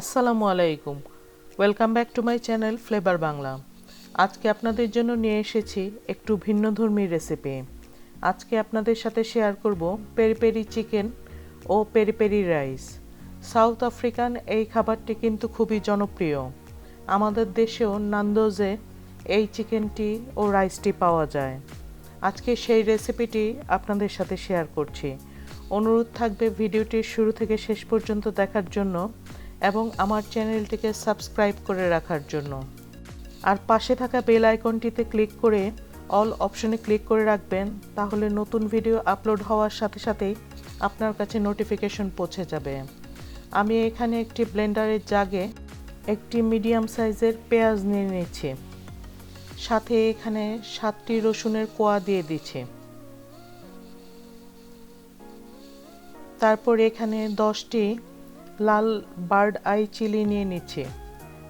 আসসালামু আলাইকুম। Welcome back to my channel flavour Bangla. আজকে আপনাদের জন্য নিয়ে এসেছি একটু ভিন্নধর্মী রেসিপি। আজকে আপনাদের সাথে শেয়ার করব পেরি পেরি চিকেন ও peri peri rice. South African এই খাবারটি কিন্তু খুবই জনপ্রিয়। আমাদের দেশেও নান্দোজে এই চিকেনটি ও রাইসটি পাওয়া যায়। আজকে সেই রেসিপিটি আপনাদের সাথে শেয়ার করছি। অনুরোধ থাকবে ভিডিওটির শুরু থেকে শেষ পর্যন্ত দেখার জন্য এবং আমার চ্যানেলটিকে সাবস্ক্রাইব করে রাখার জন্য। আর পাশে থাকা বেল আইকনটিতে ক্লিক করে অল অপশনে ক্লিক করে রাখবেন, তাহলে নতুন ভিডিও আপলোড হওয়ার সাথে সাথেই আপনার কাছে নোটিফিকেশন পৌঁছে যাবে। আমি এখানে একটি ব্লেন্ডারের জাগে একটি মিডিয়াম সাইজের পেঁয়াজ নিয়ে নিচ্ছি, সাথে এখানে 7টি রসুনের কোয়া দিয়ে দিচ্ছি। তারপর এখানে 10টি লাল বার্ড আই চিলি নিয়ে নিচ্ছি।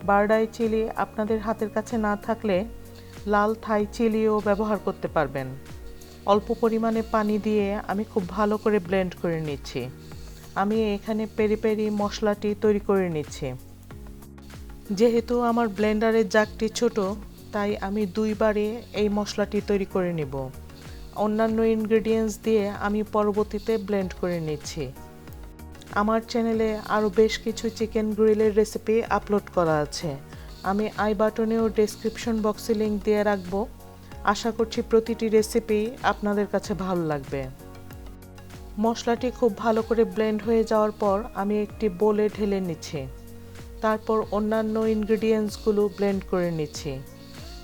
বার্ড আই চিলি আপনাদের হাতের কাছে না থাকলে লাল থাই চিলিও ব্যবহার করতে পারবেন। অল্প পরিমাণে পানি দিয়ে আমি খুব ভালো করে ব্লেন্ড করে নিচ্ছি। আমি এখানে পেরি পেরি মশলাটি তৈরি করে নিচ্ছি। যেহেতু আমার ব্লেন্ডারের জাগটি ছোট, তাই আমি দুইবারে এই মশলাটি তৈরি করে নিব। অন্যান্য ইনগ্রেডিয়েন্টস দিয়ে আমি পরবর্তীতে ব্লেন্ড করে নিচ্ছি। আমার চ্যানেলে আরও বেশ কিছু চিকেন গ্রিলের রেসিপি আপলোড করা আছে। আমি আই বাটনে ও ডেসক্রিপশন বক্সে লিঙ্ক দিয়ে রাখবো। আশা করছি প্রতিটি রেসিপি আপনাদের কাছে ভালো লাগবে। মশলাটি খুব ভালো করে ব্লেন্ড হয়ে যাওয়ার পর আমি একটি বোলে ঢেলে নিচ্ছি। তারপর অন্যান্য ইনগ্রেডিয়েন্টসগুলো ব্লেন্ড করে নিচ্ছি।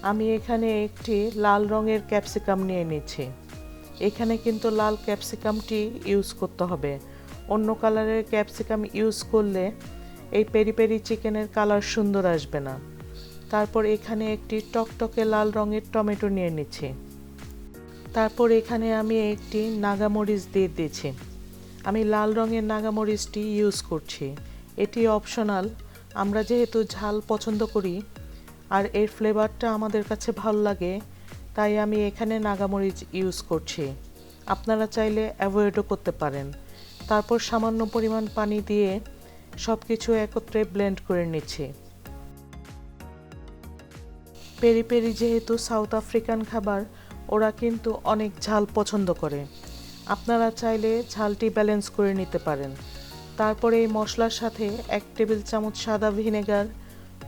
আমি এখানে একটি লাল রঙের ক্যাপসিকাম নিয়ে নিচ্ছি। এখানে কিন্তু লাল ক্যাপসিকামটি ইউজ করতে হবে। অন্য কালারের ক্যাপসিকাম ইউজ করলে এই পেরি পেরি চিকেনের কালার সুন্দর আসবে না। তারপর এখানে একটি টকটকে লাল রঙের টমেটো নিয়ে নিচ্ছি। তারপর এখানে আমি একটি নাগামরিচ দিয়ে দিচ্ছি। আমি লাল রঙের নাগামরিচটি ইউজ করছি। এটি অপশনাল। আমরা যেহেতু ঝাল পছন্দ করি আর এর ফ্লেভারটা আমাদের কাছে ভালো লাগে, তাই আমি এখানে নাগামরিচ ইউজ করছি। আপনারা চাইলে অ্যাভয়েডও করতে পারেন। তারপর সামান্য পরিমাণ পানি দিয়ে সব কিছু একত্রে ব্লেন্ড করে নিচ্ছি। পেরি পেরি যেহেতু সাউথ আফ্রিকান খাবার, ওরা কিন্তু অনেক ঝাল পছন্দ করে। আপনারা চাইলে ঝালটি ব্যালেন্স করে নিতে পারেন। তারপরে এই মশলার সাথে 1 টেবিল চামচ সাদা ভিনেগার,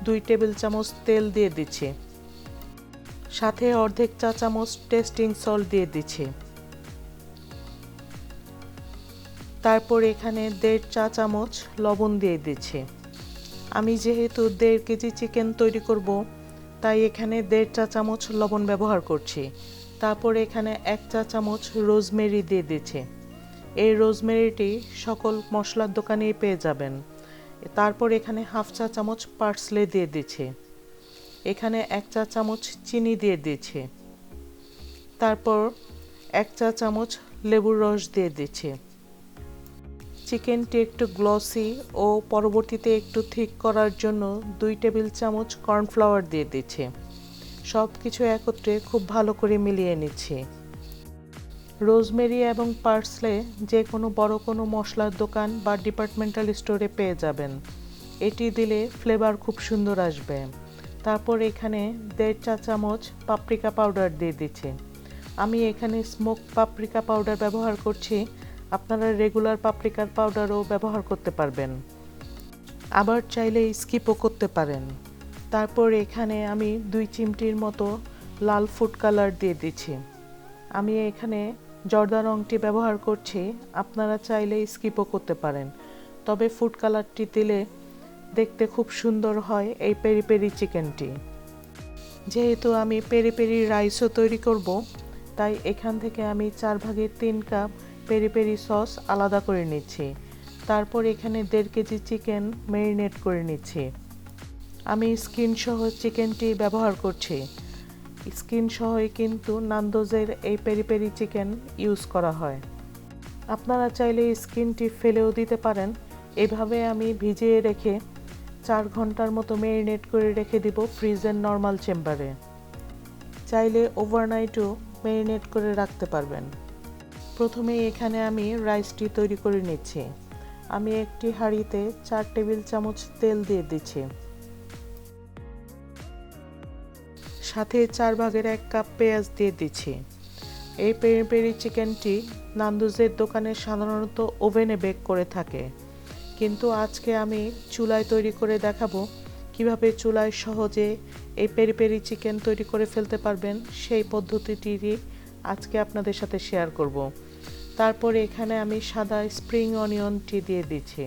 2 টেবিল চামচ তেল দিয়ে দিচ্ছি। সাথে অর্ধেক চা চামচ টেস্টিং সল্ট দিয়ে দিচ্ছি। তারপর এখানে 1.5 চা চামচ লবণ দিয়ে দিচ্ছি। আমি যেহেতু 1.5 কেজি চিকেন তৈরি করব, তাই এখানে 1.5 চা চামচ লবণ ব্যবহার করছি। তারপর এখানে 1 চা চামচ রোজমেরি দিয়ে দিচ্ছি। এই রোজমেরিটি সকল মশলার দোকানেই পেয়ে যাবেন। তারপর এখানে 1/2 চা চামচ পার্সলে দিয়ে দিচ্ছি। এখানে 1 চা চামচ চিনি দিয়ে দিচ্ছি। তারপর 1 চা চামচ লেবুর রস দিয়ে দিচ্ছি। চিকেনটি একটু গ্লসি ও পরবর্তীতে একটু থিক করার জন্য 2 টেবিল চামচ কর্নফ্লাওয়ার দিয়ে দিচ্ছি। সব কিছু একত্রে খুব ভালো করে মিলিয়ে নিচ্ছি। রোজমেরি এবং পার্সলে যে কোনো বড় কোনো মশলার দোকান বা ডিপার্টমেন্টাল স্টোরে পেয়ে যাবেন। এটি দিলে ফ্লেভার খুব সুন্দর আসবে। তারপর এখানে 1.5 চা চামচ পাপরিকা পাউডার দিয়ে দিচ্ছি। আমি এখানে স্মোক পাপরিকা পাউডার ব্যবহার করছি। আপনারা রেগুলার পাপরিকার পাউডারও ব্যবহার করতে পারবেন, আবার চাইলে স্কিপও করতে পারেন। তারপর এখানে আমি 2 চিমটির মতো লাল ফুড কালার দিয়ে দিচ্ছি। আমি এখানে জর্দা রঙটি ব্যবহার করছি। আপনারা চাইলে স্কিপও করতে পারেন, তবে ফুড কালারটি দিলে দেখতে খুব সুন্দর হয় এই পেরি পেরি চিকেনটি। যেহেতু আমি পেরি পেরি রাইসও তৈরি করব, তাই এখান থেকে আমি 4 ভাগের 3 কাপ পেরি পেরি সস আলাদা করে নিচ্ছি। তারপর এখানে 1.5 কেজি চিকেন ম্যারিনেট করে নিচ্ছি। আমি স্কিন সহ চিকেনটি ব্যবহার করছি। স্কিন সহই কিন্তু নান্দোজের এই পেরি পেরি চিকেন ইউজ করা হয়। আপনারা চাইলে স্কিনটি ফেলেও দিতে পারেন। এভাবে আমি ভিজিয়ে রেখে 4 ঘন্টার মতো ম্যারিনেট করে রেখে দিব ফ্রিজের নর্মাল চেম্বারে। চাইলে ওভারনাইটও ম্যারিনেট করে রাখতে পারবেন। প্রথমে এখানে আমি রাইসটি তৈরি করে নিচ্ছি। আমি একটি হাঁড়িতে 4 টেবিল চামচ তেল দিয়ে দিচ্ছি। সাথে 4 ভাগের 1 কাপ পেঁয়াজ দিয়ে দিচ্ছি। এই পেরি পেরি চিকেনটি নান্দোজের দোকানে সাধারণত ওভেনে বেক করে থাকে, কিন্তু আজকে আমি চুলায় তৈরি করে দেখাবো কিভাবে চুলায় সহজে এই পেরি পেরি চিকেন তৈরি করে ফেলতে পারবেন। সেই পদ্ধতিটি আজকে আপনাদের সাথে শেয়ার করব। তারপরে এখানে আমি সাদা স্প্রিং অনিয়নটি দিয়ে দিচ্ছি,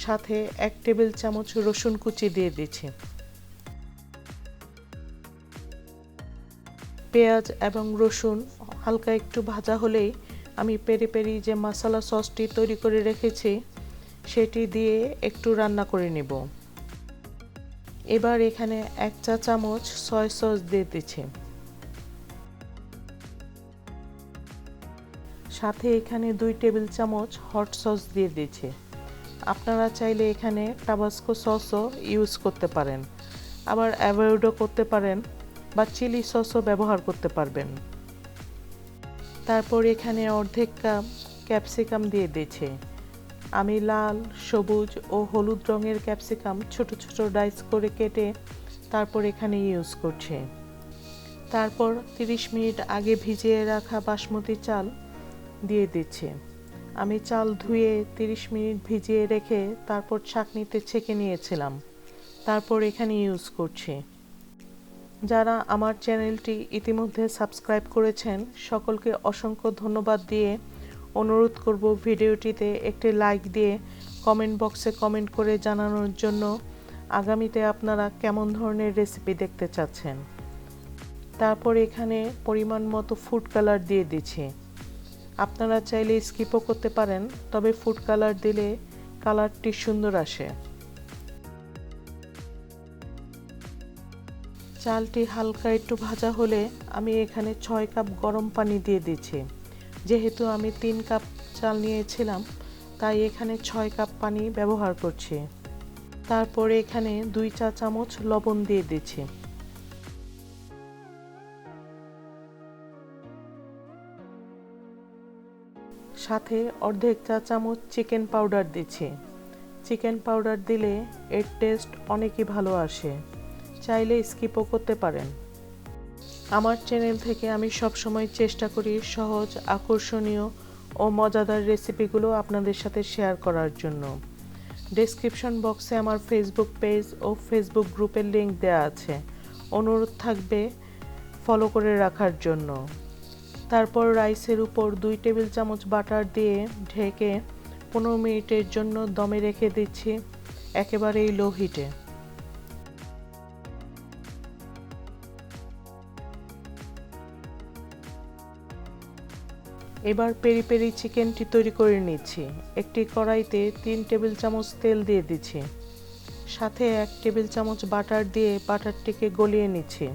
সাথে 1 টেবিল চামচ রসুন কুচি দিয়ে দিচ্ছি। পেঁয়াজ এবং রসুন হালকা একটু ভাজা হলেই আমি পেরি পেরি যে মশলা সসটি তৈরি করে রেখেছি সেটি দিয়ে একটু রান্না করে নেব। এবার এখানে 1 চা চামচ সয়া সস দিয়ে দিচ্ছি, সাথে এখানে 2 টেবিল চামচ হট সস দিয়ে দিচ্ছি। আপনারা চাইলে এখানে টাবাস্কো সসও ইউজ করতে পারেন, আবার অ্যাভয়েডও করতে পারেন বা চিলি সসও ব্যবহার করতে পারবেন। তারপর এখানে অর্ধেক কাপ ক্যাপসিকাম দিয়ে দিচ্ছি। আমি লাল, সবুজ ও হলুদ রঙের ক্যাপসিকাম ছোট ছোট ডাইস করে কেটে তারপর এখানে ইউজ করছি। তারপর 30 মিনিট আগে ভিজিয়ে রাখা বাসমতি চাল দিয়ে দিচ্ছি। আমি চাল ধুয়ে 30 মিনিট ভিজিয়ে রেখে তারপর ছাঁকনিতে ছেঁকে নিয়েছিলাম, তারপর এখানে ইউজ করছি। যারা আমার চ্যানেলটি ইতিমধ্যে সাবস্ক্রাইব করেছেন সকলকে অসংখ্য ধন্যবাদ দিয়ে অনুরোধ করব ভিডিওটিতে একটি লাইক দিয়ে কমেন্ট বক্সে কমেন্ট করে জানানোর জন্য আগামীতে আপনারা কেমন ধরনের রেসিপি দেখতে চাচ্ছেন। তারপর এখানে পরিমাণ মতো ফুড কালার দিয়ে দিচ্ছি। আপনারা চাইলে স্কিপও করতে পারেন, তবে ফুড কালার দিলে কালারটি সুন্দর আসে। চালটি হালকা একটু ভাজা হলে আমি এখানে 6 কাপ গরম পানি দিয়ে দিচ্ছি। যেহেতু আমি 3 কাপ চাল নিয়েছিলাম তাই এখানে 6 কাপ পানি ব্যবহার করছি। তারপরে এখানে 2 চা চামচ লবণ দিয়ে দিচ্ছি। সাথে অর্ধেক চা চামচ চিকেন পাউডার দিচ্ছি। চিকেন পাউডার দিলে এর টেস্ট অনেকই ভালো আসে, চাইলে স্কিপও করতে পারেন। আমার চ্যানেল থেকে আমি সবসময় চেষ্টা করি সহজ, আকর্ষণীয় ও মজাদার রেসিপিগুলো আপনাদের সাথে শেয়ার করার জন্য। ডেসক্রিপশন বক্সে আমার ফেসবুক পেজ ও ফেসবুক গ্রুপের লিংক দেওয়া আছে, অনুরোধ থাকবে ফলো করে রাখার জন্য। তারপর রাইসের উপর 2 টেবিল চামচ বাটার দিয়ে ঢেকে 15 মিনিটের জন্য দমে রেখে দিচ্ছি, একেবারেই লো হিটে। এবার পেরি পেরি চিকেনটি তৈরি করে নিচ্ছি। একটি কড়াইতে 3 টেবিল চামচ তেল দিয়ে দিচ্ছি, সাথে 1 টেবিল চামচ বাটার দিয়ে বাটারটিকে গলিয়ে নিচ্ছি।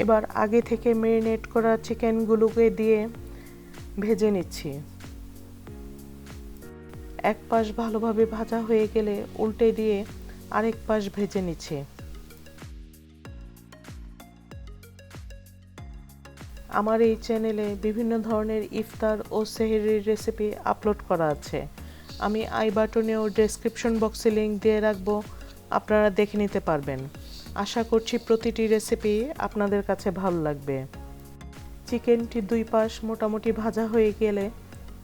এবার আগে থেকে ম্যারিনেট করা চিকেনগুলোকে দিয়ে ভেজে নিচ্ছি। এক পাশ ভালোভাবে ভাজা হয়ে গেলে উল্টে দিয়ে আরেক পাশ ভেজে নিচ্ছি। আমার এই চ্যানেলে বিভিন্ন ধরনের ইফতার ও সেহরির রেসিপি আপলোড করা আছে। আমি আই বাটনে ও ডেসক্রিপশন বক্সে লিংক দিয়ে রাখবো, আপনারা দেখে নিতে পারবেন। আশা করছি প্রতিটি রেসিপি আপনাদের কাছে ভালো লাগবে। চিকেনটি 2 পাশ মোটামুটি ভাজা হয়ে গেলে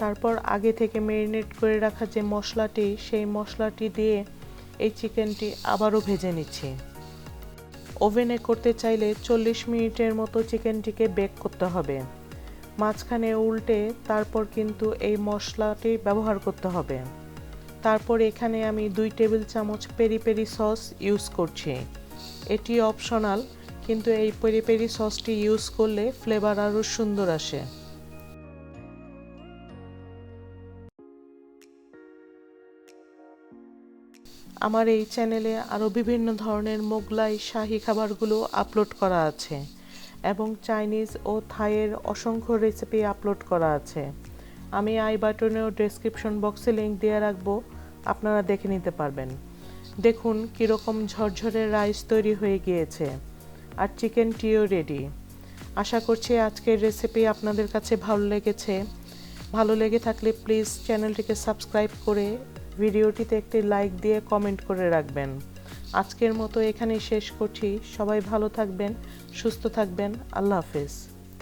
তারপর আগে থেকে ম্যারিনেট করে রাখা যে মশলাটি, সেই মশলাটি দিয়ে এই চিকেনটি আবারও ভেজে নিচ্ছি। ওভেনে করতে চাইলে 40 মিনিটের মতো চিকেনটিকে বেক করতে হবে। মাঝখানে উল্টে তারপর কিন্তু এই মশলাটি ব্যবহার করতে হবে। তারপর এখানে আমি 2 টেবিল চামচ পেরি পেরি সস ইউজ করছি। এটি অপশনাল, কিন্তু এই পেরি পেরি সসটি ইউজ করলে ফ্লেভার আরও সুন্দর আসে। আমার এই চ্যানেলে আরও বিভিন্ন ধরনের মোগলাই শাহী খাবারগুলো আপলোড করা আছে এবং চাইনিজ ও থাইয়ের অসংখ্য রেসিপি আপলোড করা আছে। আমি আই বাটনে ও ডেসক্রিপশন বক্সে লিংক দিয়ে রাখবো, আপনারা দেখে নিতে পারবেন। দেখুন কীরকম ঝরঝরে রাইস তৈরি হয়ে গিয়েছে, আর চিকেনটিও রেডি। আশা করছি আজকের রেসিপি আপনাদের কাছে ভালো লেগেছে। ভালো লেগে থাকলে প্লিজ চ্যানেলটিকে সাবস্ক্রাইব করে ভিডিওটিতে একটি লাইক দিয়ে কমেন্ট করে রাখবেন। আজকের মতো এখানেই শেষ করছি। সবাই ভালো থাকবেন, সুস্থ থাকবেন। আল্লাহ হাফেজ।